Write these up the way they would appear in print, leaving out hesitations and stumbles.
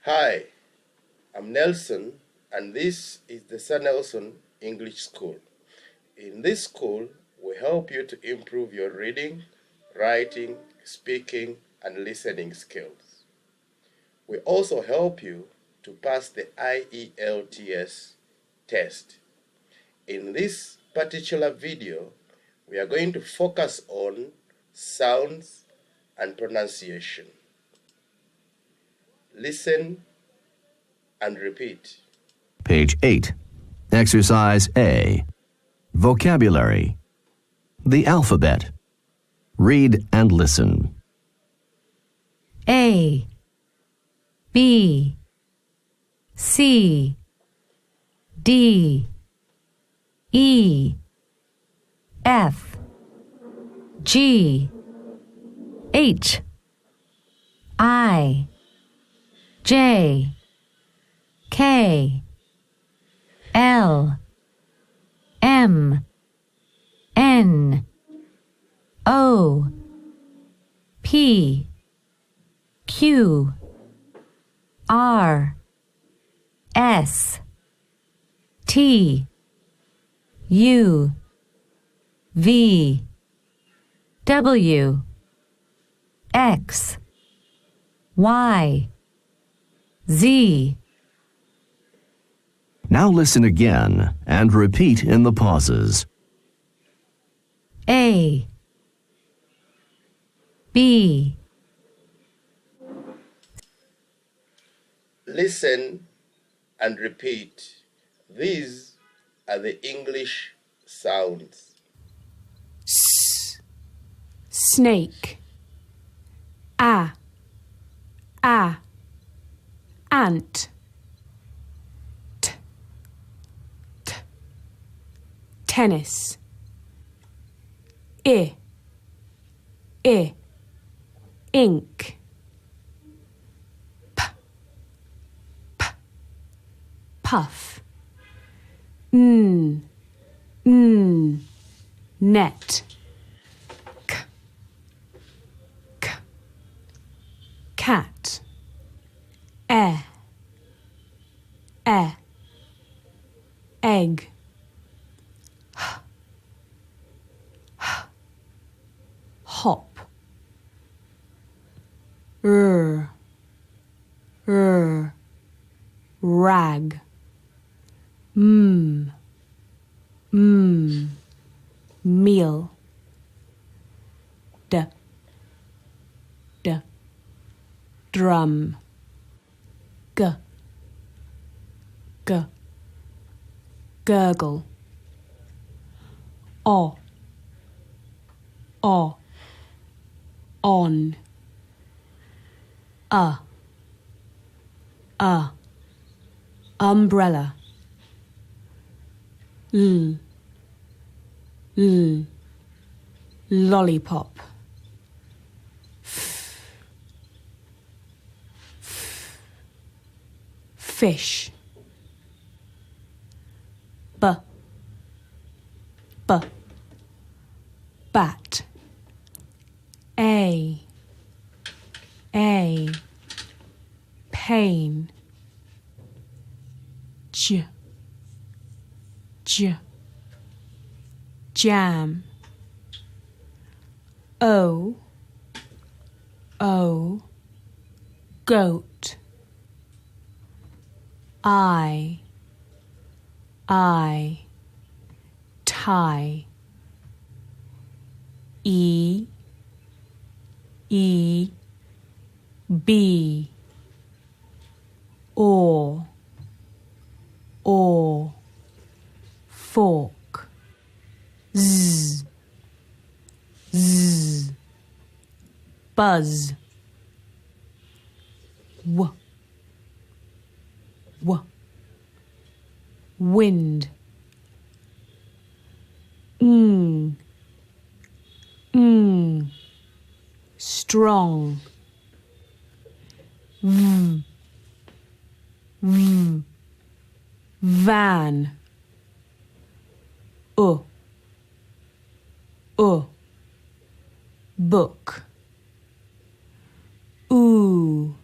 Hi, I'm Nelson, and this is the Sir Nelson English School. In this school, we help you to improve your reading, writing, speaking, and listening skills. We also help you to pass the IELTS test. In this particular video, we are going to focus on sounds and pronunciation. Listen and repeat. Page 8. Exercise A. Vocabulary. The alphabet. Read and listen. A, B, C, D, E, F, G, H, I, J, K, L, M, N, O, P, Q, R, S, T, U, V, W, X, Y, Z. Now listen again and repeat in the pauses. A, B. Listen and repeat. These are the English sounds. Snake. A, ant. T, tennis. I, ink. P, puff. Net. Cat. Egg. Hop. Rag. Meal. Drum. Gurgle. On. Umbrella. Lollipop. Fish. Bat. A. Pain. Jam. O. Goat. I. Tie. E. B. Or. Fork. Z. Buzz. Wind. Strong. Van. Book. Ooh.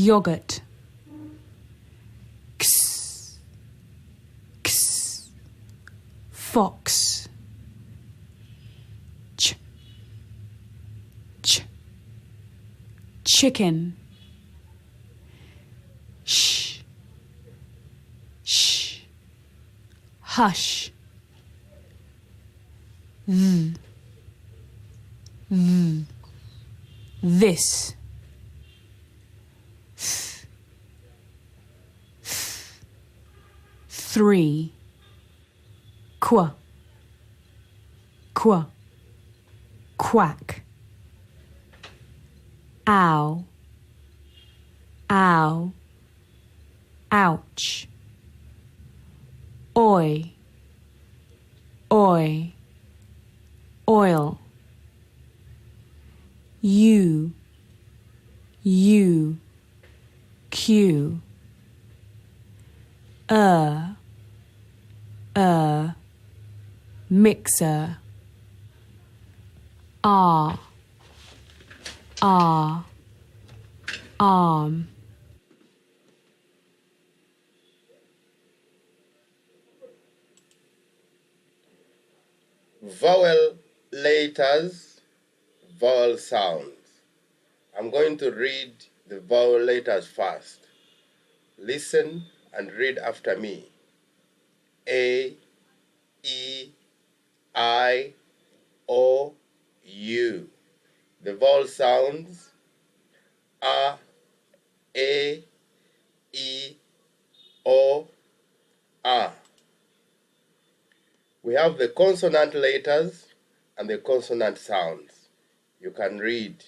yogurt. X, x, fox. Ch, ch, chicken. Sh, sh, hush. This. Three. Qua. Qua. Quack. Ow. Ow. Ouch. Oi. Oi. Oil. You. Q. Mixer. R. Arm. Vowel letters, vowel sounds. I'm going to read the vowel letters first. Listen and read after me. A, E, I, O, U. The vowel sounds A, E, O, A. We have the consonant letters and the consonant sounds. You can read.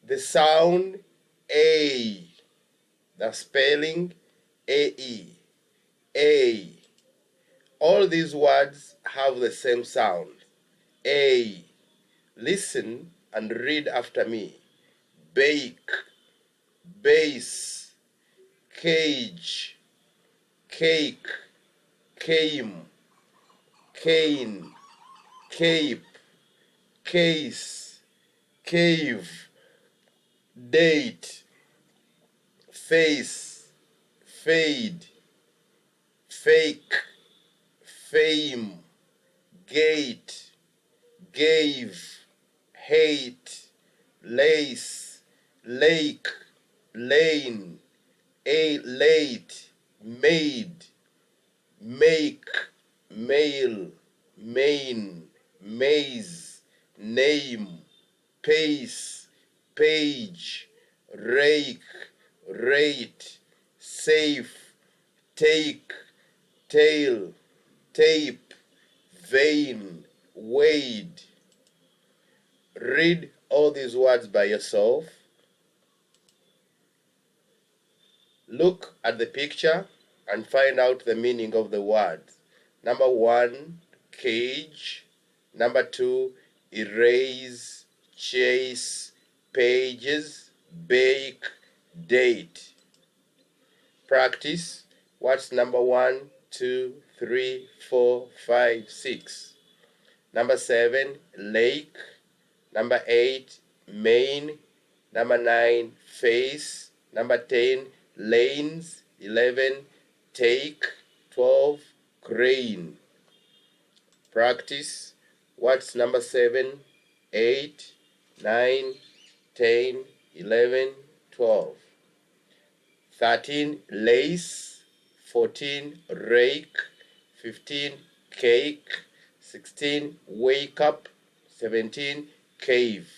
The sound A, the spelling A-E, A. All these words have the same sound, A. Listen and read after me. Bake, base, cage, cake, came, cane, cape, case, cave, date, face, fade, fake, fame, gate, gave, hate, lace, lake, lane, late, made, make, mail, main, maze, name, pace, page, rake, rate, safe, take, tail, tape, vein, wade. Read all these words by yourself. Look at the picture and find out the meaning of the words. Number 1, cage. Number 2, erase, chase, pages, bake, date. Practice. What's number 1, 2, 3, 4, 5, 6? Number 7, lake. Number 8, main. Number 9, face. Number 10, lanes. 11, take. 12, crane. Practice. What's number 7, 8, 9, 10, 11, 12? 13, lace. 14, rake. 15, cake. 16, wake up. 17, cave.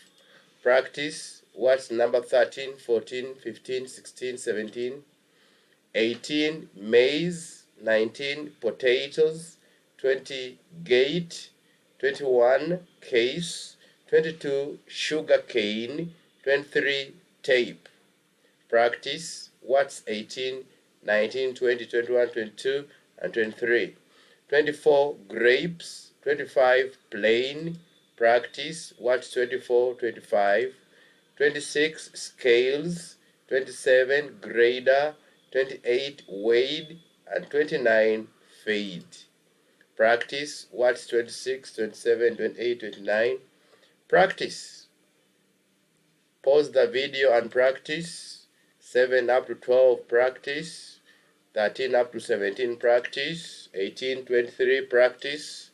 Practice. What's number 13, 14, 15, 16, 17? 18, maize. 19, potatoes. 20, gate. 21, case. 22, sugar cane. 23, tape. Practice. What's 18, 19, 20, 21, 22, and 23? 24, grapes. 25, plain. Practice. What's 24, 25? 26, scales. 27, grader. 28, wade. And 29, fade. Practice. What's 26, 27, 28, 29? Practice. Pause the video and practice. 7 up to 12 practice. 13 up to 17 practice. 18, 23 practice.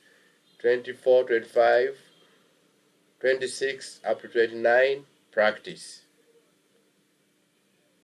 24, 25, 26 up to 29 practice.